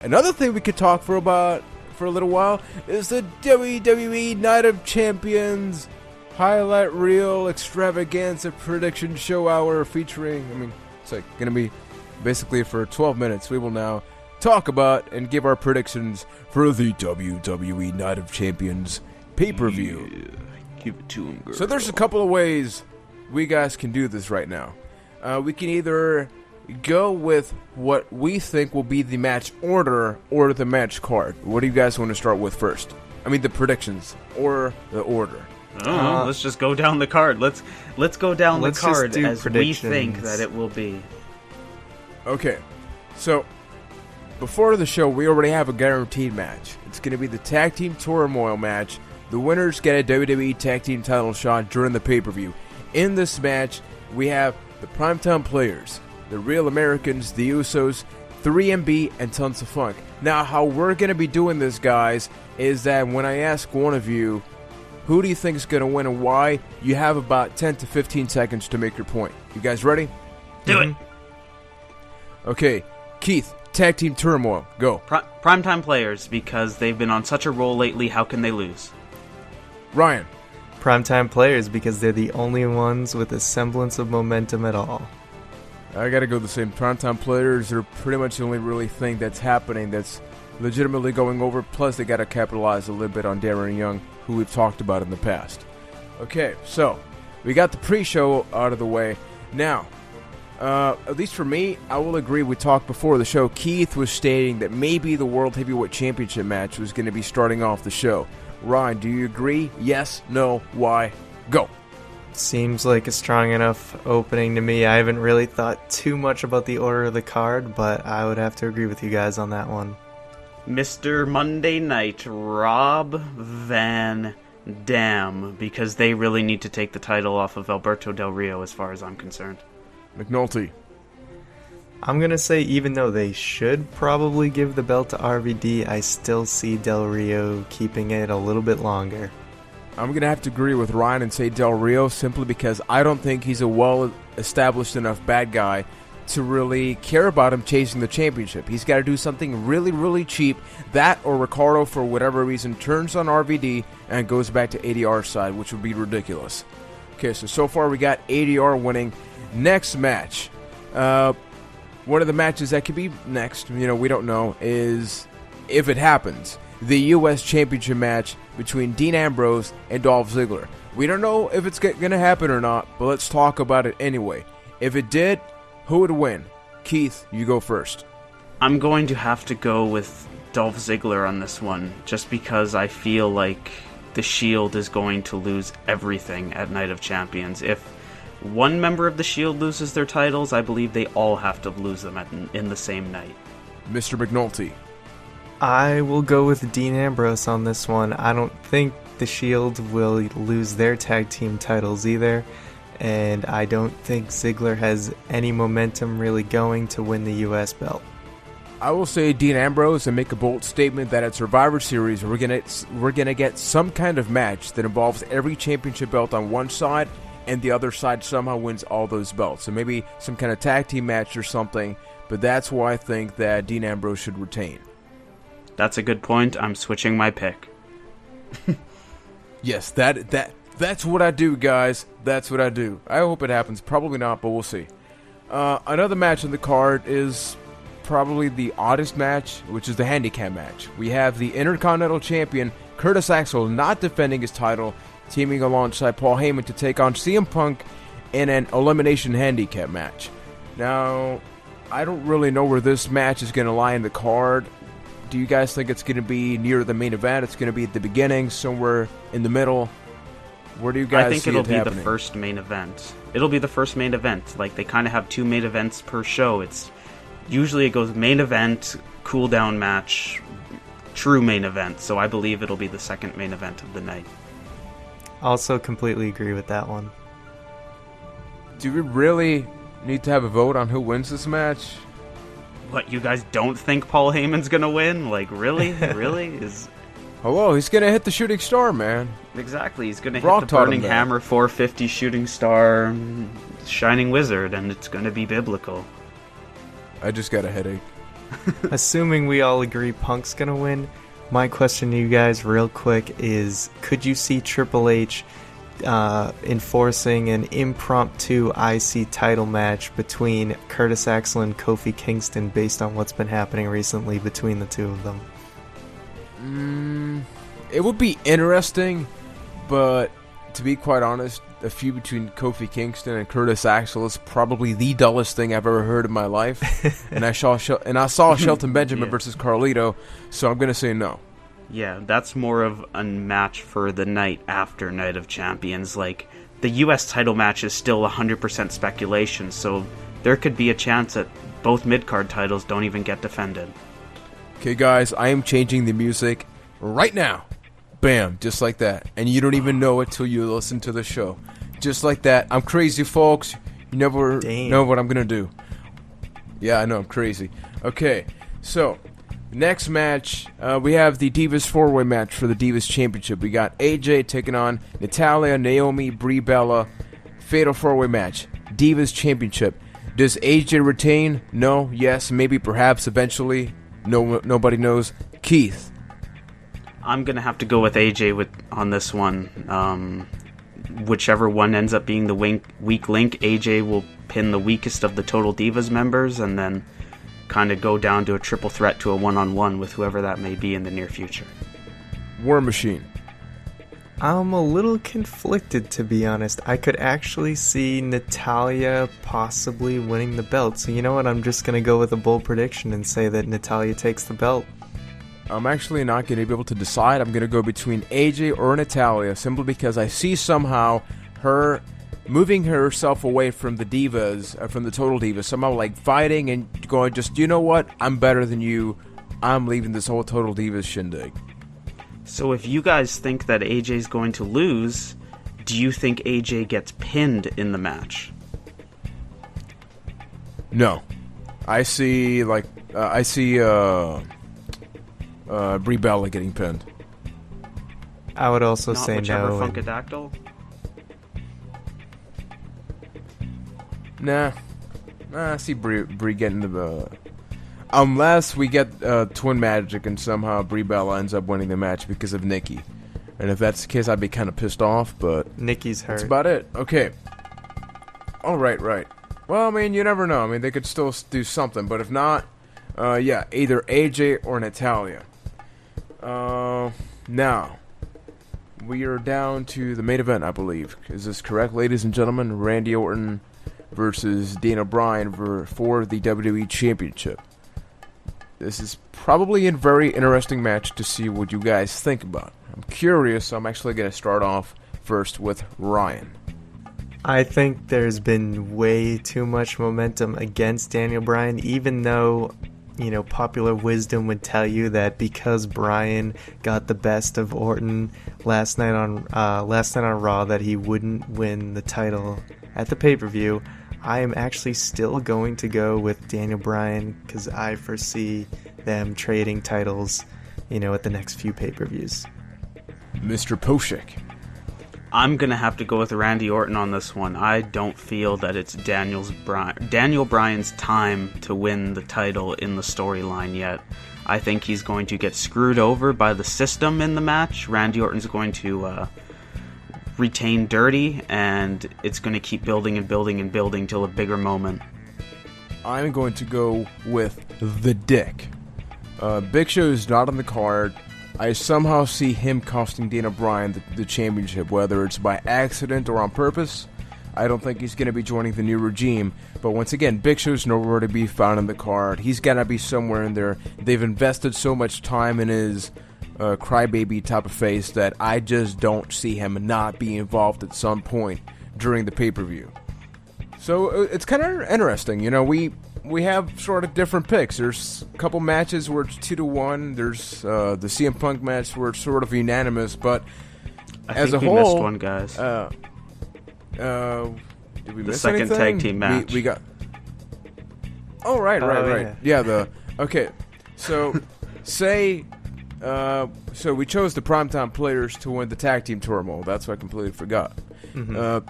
Another thing we could talk for a little while is the WWE Night of Champions highlight reel extravaganza prediction show hour featuring, it's like going to be basically for 12 minutes. We will now talk about and give our predictions for the WWE Night of Champions pay-per-view. Yeah, give it to him, girl. So there's a couple of ways we guys can do this right now. We can either go with what we think will be the match order or the match card. What do you guys want to start with first? The predictions or the order. Let's just go down the card. Let's go down the card as we think that it will be. Okay, so before the show, we already have a guaranteed match. It's going to be the Tag Team Turmoil match. The winners get a WWE Tag Team title shot during the pay-per-view. In this match, we have the Primetime Players, the Real Americans, the Usos, 3MB, and Tons of Funk. Now, how we're going to be doing this, guys, is that when I ask one of you, who do you think is going to win and why, you have about 10 to 15 seconds to make your point. You guys ready? Do it. Okay, Keith, Tag Team Turmoil, go. Primetime Players, because they've been on such a roll lately, how can they lose? Ryan. Primetime Players, because they're the only ones with a semblance of momentum at all. I gotta go the same. Primetime Players are pretty much the only really thing that's happening that's legitimately going over. Plus, they gotta capitalize a little bit on Darren Young, who we've talked about in the past. Okay, so we got the pre-show out of the way. Now, at least for me, I will agree. We talked before the show. Keith was stating that maybe the World Heavyweight Championship match was going to be starting off the show. Ryan, do you agree? Yes? No? Why? Go. Seems like a strong enough opening to me. I haven't really thought too much about the order of the card, but I would have to agree with you guys on that one. Mr. Monday Night, Rob Van Dam, because they really need to take the title off of Alberto Del Rio as far as I'm concerned. McNulty. I'm going to say even though they should probably give the belt to RVD, I still see Del Rio keeping it a little bit longer. I'm going to have to agree with Ryan and say Del Rio simply because I don't think he's a well-established enough bad guy to really care about him chasing the championship. He's got to do something really, really cheap. That or Ricardo, for whatever reason, turns on RVD and goes back to ADR's side, which would be ridiculous. Okay, so far we got ADR winning. Next match. One of the matches that could be next, we don't know, is, if it happens, the U.S. Championship match between Dean Ambrose and Dolph Ziggler. We don't know if it's going to happen or not, but let's talk about it anyway. If it did, who would win? Keith, you go first. I'm going to have to go with Dolph Ziggler on this one, just because I feel like the Shield is going to lose everything at Night of Champions. If one member of the Shield loses their titles, I believe they all have to lose them in the same night. Mr. McNulty. I will go with Dean Ambrose on this one. I don't think the Shield will lose their tag team titles either, and I don't think Ziggler has any momentum really going to win the U.S. belt. I will say Dean Ambrose and make a bold statement that at Survivor Series we're gonna get some kind of match that involves every championship belt on one side and the other side somehow wins all those belts. So maybe some kind of tag team match or something, but that's why I think that Dean Ambrose should retain. That's a good point. I'm switching my pick. Yes, that's what I do, guys. That's what I do. I hope it happens. Probably not, but we'll see. Another match on the card is probably the oddest match, which is the handicap match. We have the Intercontinental Champion, Curtis Axel, not defending his title, teaming alongside Paul Heyman to take on CM Punk in an elimination handicap match. Now, I don't really know where this match is going to lie in the card. Do you guys think it's going to be near the main event? It's going to be at the beginning, somewhere in the middle? Where do you guys see it happening? I think it'll be the first main event. It'll be the first main event. Like, they kind of have two main events per show. Usually it goes main event, cool down match, true main event. So I believe it'll be the second main event of the night. Also completely agree with that one. Do we really need to have a vote on who wins this match? What, you guys don't think Paul Heyman's gonna win? Like, really? Really? Hello, he's gonna hit the shooting star, man. Exactly, he's gonna Brock hit the Burning Hammer 450 shooting star Shining Wizard, and it's gonna be biblical. I just got a headache. Assuming we all agree Punk's gonna win, my question to you guys real quick is, could you see Triple H enforcing an impromptu IC title match between Curtis Axel and Kofi Kingston based on what's been happening recently between the two of them? It would be interesting, but to be quite honest, a feud between Kofi Kingston and Curtis Axel is probably the dullest thing I've ever heard in my life. and I saw Shelton Benjamin versus Carlito, so I'm gonna say no. Yeah, that's more of a match for the night after Night of Champions. Like, the U.S. title match is still 100% speculation, so there could be a chance that both mid-card titles don't even get defended. Okay, guys, I am changing the music right now. Bam, just like that. And you don't even know it till you listen to the show. Just like that. I'm crazy, folks. You never know what I'm going to do. Yeah, I know, I'm crazy. Okay, so next match, we have the Divas 4-way match for the Divas Championship. We got AJ taking on Natalya, Naomi, Brie Bella. Fatal 4-way match. Divas Championship. Does AJ retain? No, yes, maybe, perhaps, eventually. No, nobody knows. Keith. I'm going to have to go with AJ on this one. Whichever one ends up being the weak link, AJ will pin the weakest of the Total Divas members and then kind of go down to a triple threat to a one-on-one with whoever that may be in the near future. War Machine. I'm a little conflicted, to be honest. I could actually see Natalya possibly winning the belt. So you know what? I'm just going to go with a bold prediction and say that Natalya takes the belt. I'm actually not going to be able to decide. I'm going to go between AJ or Natalya simply because I see somehow her moving herself away from the Divas, from the Total Divas, somehow like fighting and going, just, you know what? I'm better than you. I'm leaving this whole Total Divas shindig. So if you guys think that AJ's going to lose, do you think AJ gets pinned in the match? No. I see Brie Bella getting pinned. I would also Not say whichever no. Funkadactyl? Nah, I see Brie getting the... unless we get Twin Magic and somehow Brie Bella ends up winning the match because of Nikki. And if that's the case, I'd be kind of pissed off, but... Nikki's hurt. That's about it. Okay. Oh, right. Well, I mean, you never know. I mean, they could still do something, but if not, yeah, either AJ or Natalya. Now, we are down to the main event, I believe. Is this correct, ladies and gentlemen? Randy Orton versus Daniel Bryan for the WWE Championship. This is probably a very interesting match to see what you guys think about. I'm curious, so I'm actually going to start off first with Ryan. I think there's been way too much momentum against Daniel Bryan, even though, you know, popular wisdom would tell you that because Bryan got the best of Orton last night on Raw, that he wouldn't win the title at the pay-per-view. I am actually still going to go with Daniel Bryan because I foresee them trading titles, you know, at the next few pay-per-views. Mr. Poshik. I'm going to have to go with Randy Orton on this one. I don't feel that it's Daniel Bryan's time to win the title in the storyline yet. I think he's going to get screwed over by the system in the match. Randy Orton's going to retain dirty, and it's going to keep building and building and building till a bigger moment. I'm going to go with the Dick. Big Show is not on the card. I somehow see him costing Daniel Bryan the championship, whether it's by accident or on purpose. I don't think he's going to be joining the new regime. But once again, Big Show's nowhere to be found in the card. He's got to be somewhere in there. They've invested so much time in his crybaby type of face that I just don't see him not being involved at some point during the pay-per-view. So it's kind of interesting. You know, we have sort of different picks. There's a couple matches where it's 2-1. There's the CM Punk match where it's sort of unanimous. But as a whole, missed one, guys. Did we miss second anything? tag team match. We got. Oh, right. Yeah. Okay. So say. So we chose the Primetime Players to win the tag team turmoil. That's what I completely forgot. Mm-hmm.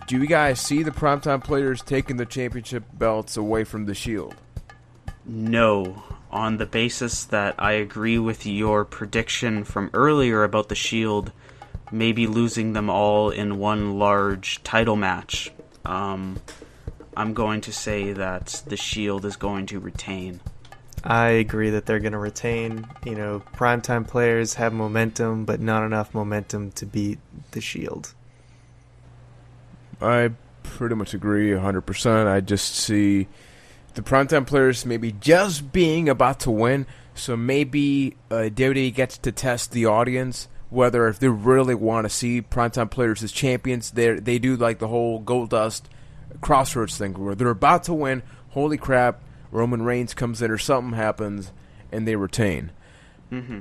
Do you guys see the Primetime Players taking the championship belts away from the Shield? No, on the basis that I agree with your prediction from earlier about the Shield maybe losing them all in one large title match. I'm going to say that the Shield is going to retain. I agree that they're going to retain. You know, primetime players have momentum, but not enough momentum to beat the Shield. I pretty much agree 100%. I just see the primetime players maybe just being about to win, so maybe WWE gets to test the audience, whether if they really want to see primetime players as champions. They do like the whole Goldust Crossroads thing, where they're about to win, holy crap, Roman Reigns comes in or something happens, and they retain. Mm-hmm.